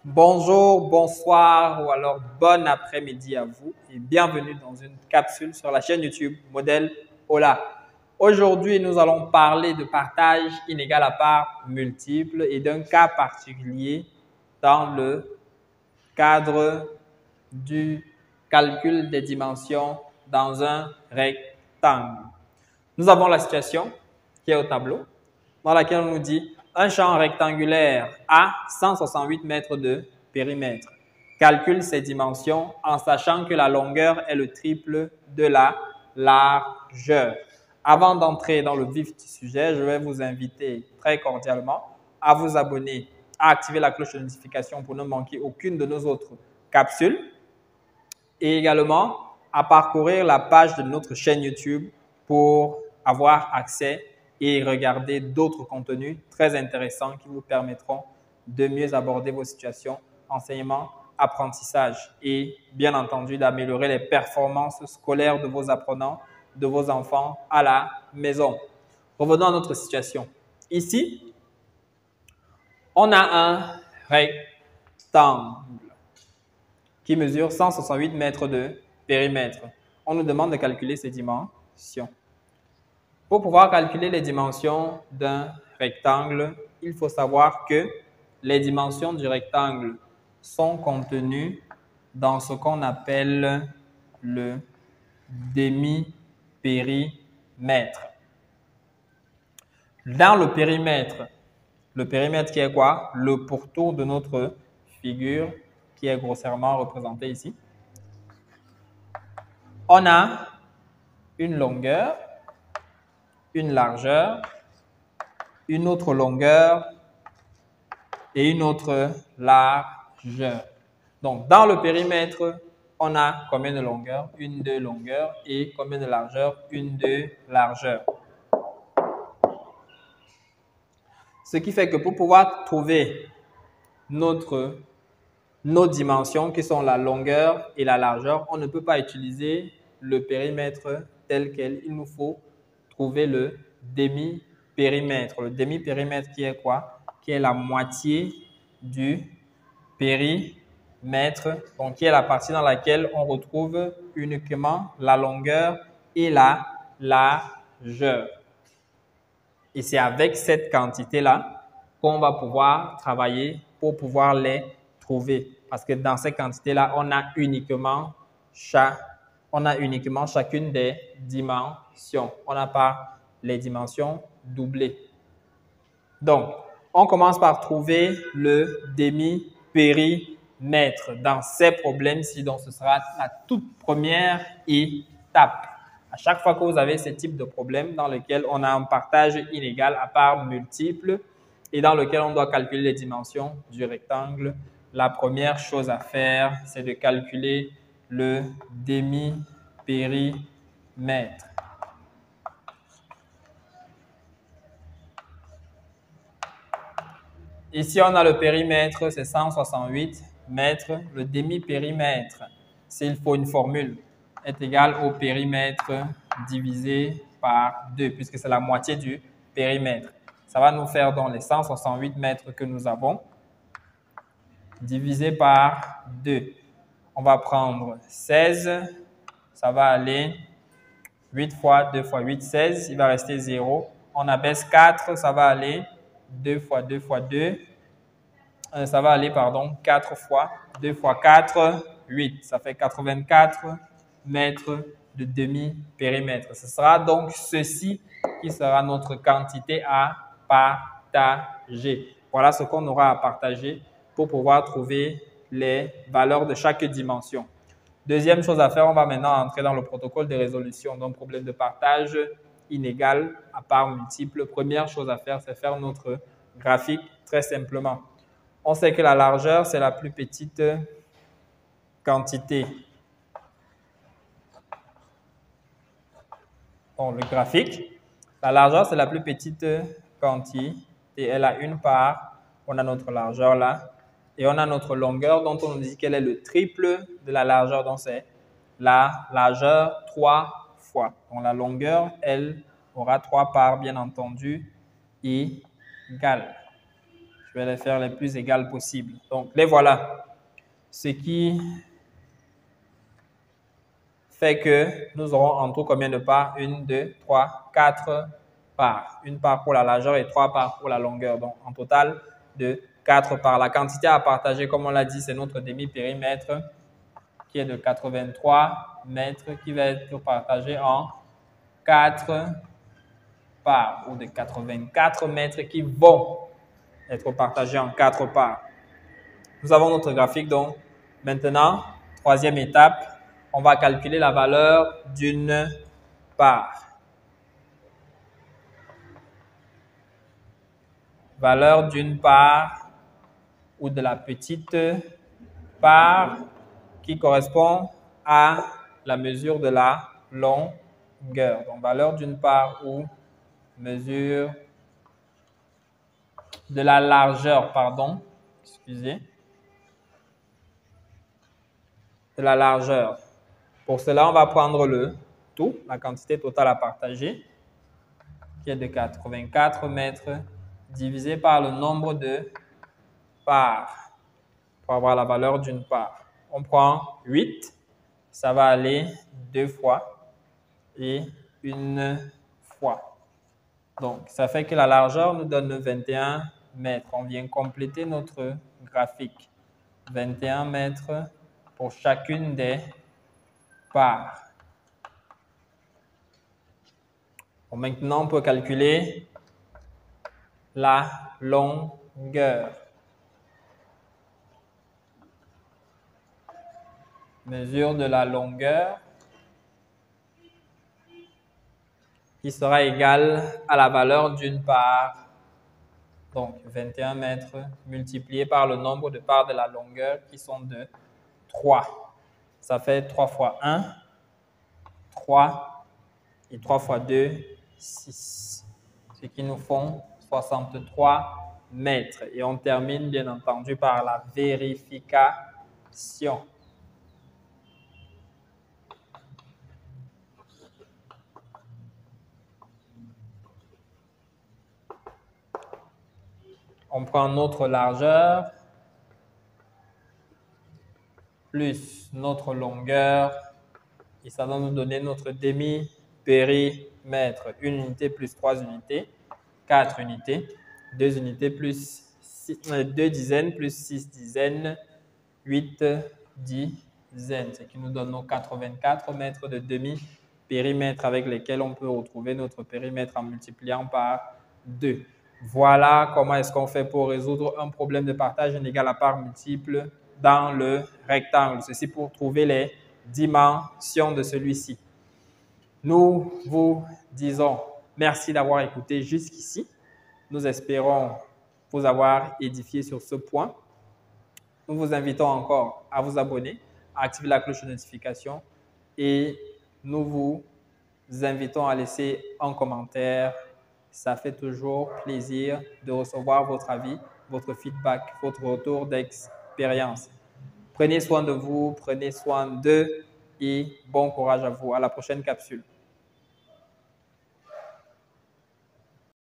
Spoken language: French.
Bonjour, bonsoir ou alors bon après-midi à vous et bienvenue dans une capsule sur la chaîne YouTube Modèle Ola. Aujourd'hui, nous allons parler de partage inégal à part multiple et d'un cas particulier dans le cadre du calcul des dimensions dans un rectangle. Nous avons la situation qui est au tableau dans laquelle on nous dit un champ rectangulaire a 168 mètres de périmètre. Calcule ses dimensions en sachant que la longueur est le triple de la largeur. Avant d'entrer dans le vif du sujet, je vais vous inviter très cordialement à vous abonner, à activer la cloche de notification pour ne manquer aucune de nos autres capsules et également à parcourir la page de notre chaîne YouTube pour avoir accès et regarder d'autres contenus très intéressants qui vous permettront de mieux aborder vos situations, enseignement, apprentissage et bien entendu d'améliorer les performances scolaires de vos apprenants, de vos enfants à la maison. Revenons à notre situation. Ici, on a un rectangle qui mesure 168 mètres de périmètre. On nous demande de calculer ses dimensions. Pour pouvoir calculer les dimensions d'un rectangle, il faut savoir que les dimensions du rectangle sont contenues dans ce qu'on appelle le demi-périmètre. Dans le périmètre qui est quoi? Le pourtour de notre figure qui est grossièrement représenté ici. On a une longueur, une largeur, une autre longueur et une autre largeur. Donc, dans le périmètre, on a combien de longueurs? Une, deux longueurs et combien de largeur? Une, deux largeur. Ce qui fait que pour pouvoir trouver nos dimensions qui sont la longueur et la largeur, on ne peut pas utiliser le périmètre tel quel. Il nous faut trouver le demi-périmètre. Le demi-périmètre qui est quoi? Qui est la moitié du périmètre, donc qui est la partie dans laquelle on retrouve uniquement la longueur et la largeur. Et c'est avec cette quantité-là qu'on va pouvoir travailler pour pouvoir les trouver. Parce que dans ces quantités-là, on a uniquement chacune des dimensions. On n'a pas les dimensions doublées. Donc, on commence par trouver le demi-périmètre dans ces problèmes-ci. Donc, ce sera la toute première étape. À chaque fois que vous avez ce type de problème dans lequel on a un partage inégal à part multiple et dans lequel on doit calculer les dimensions du rectangle, la première chose à faire, c'est de calculer le demi-périmètre. Ici, on a le périmètre, c'est 168 mètres. Le demi-périmètre, s'il faut une formule, est égal au périmètre divisé par 2, puisque c'est la moitié du périmètre. Ça va nous faire donc les 168 mètres que nous avons, divisé par 2. On va prendre 16, ça va aller 8 fois 2 fois 8, 16, il va rester 0. On abaisse 4, ça va aller 2 fois 2 fois 2. Ça va aller, 4 fois 2 fois 4, 8. Ça fait 84 mètres de demi-périmètre. Ce sera donc ceci qui sera notre quantité à partager. Voilà ce qu'on aura à partager pour pouvoir trouver les valeurs de chaque dimension. Deuxième chose à faire, on va maintenant entrer dans le protocole de résolution d'un problème de partage inégal à part multiple. Première chose à faire, c'est faire notre graphique très simplement. On sait que la largeur, c'est la plus petite quantité. Bon, le graphique, la largeur, c'est la plus petite quantité. Elle a une part. On a notre largeur là. Et on a notre longueur dont on nous dit qu'elle est le triple de la largeur. Donc, c'est la largeur 3 fois. Donc, la longueur, elle aura 3 parts, bien entendu, égales. Je vais les faire les plus égales possibles. Donc, les voilà. Ce qui fait que nous aurons en tout combien de parts? 1, 2, 3, 4 parts. Une part pour la largeur et 3 parts pour la longueur. Donc, en total de 4 parts. La quantité à partager, comme on l'a dit, c'est notre demi-périmètre qui est de 83 mètres qui va être partagé en 4 parts ou de 84 mètres qui vont être partagés en 4 parts. Nous avons notre graphique. Donc, maintenant, troisième étape, on va calculer la valeur d'une part. Valeur d'une part ou de la petite part qui correspond à la mesure de la longueur. Donc, valeur d'une part ou mesure de la largeur, pardon, excusez, de la largeur. Pour cela, on va prendre le tout, la quantité totale à partager, qui est de 84 mètres, divisé par le nombre de parts, pour avoir la valeur d'une part. On prend 8, ça va aller 2 fois et une fois. Donc, ça fait que la largeur nous donne 21 mètres. On vient compléter notre graphique. 21 mètres pour chacune des parts. Bon, maintenant, on peut calculer la longueur. Mesure de la longueur qui sera égale à la valeur d'une part. Donc, 21 mètres multiplié par le nombre de parts de la longueur qui sont de 3. Ça fait 3 fois 1, 3 et 3 fois 2, 6. Ce qui nous font 63 mètres. Et on termine bien entendu par la vérification. On prend notre largeur plus notre longueur et ça va nous donner notre demi-périmètre. Une unité plus 3 unités, 4 unités, 2 unités plus 2 dizaines plus 6 dizaines, 8 dizaines, ce qui nous donne nos 84 mètres de demi-périmètre avec lesquels on peut retrouver notre périmètre en multipliant par 2. Voilà comment est-ce qu'on fait pour résoudre un problème de partage inégal à parts multiples dans le rectangle. Ceci pour trouver les dimensions de celui-ci. Nous vous disons merci d'avoir écouté jusqu'ici. Nous espérons vous avoir édifié sur ce point. Nous vous invitons encore à vous abonner, à activer la cloche de notification et nous vous invitons à laisser un commentaire. Ça fait toujours plaisir de recevoir votre avis, votre feedback, votre retour d'expérience. Prenez soin de vous, prenez soin d'eux et bon courage à vous. À la prochaine capsule.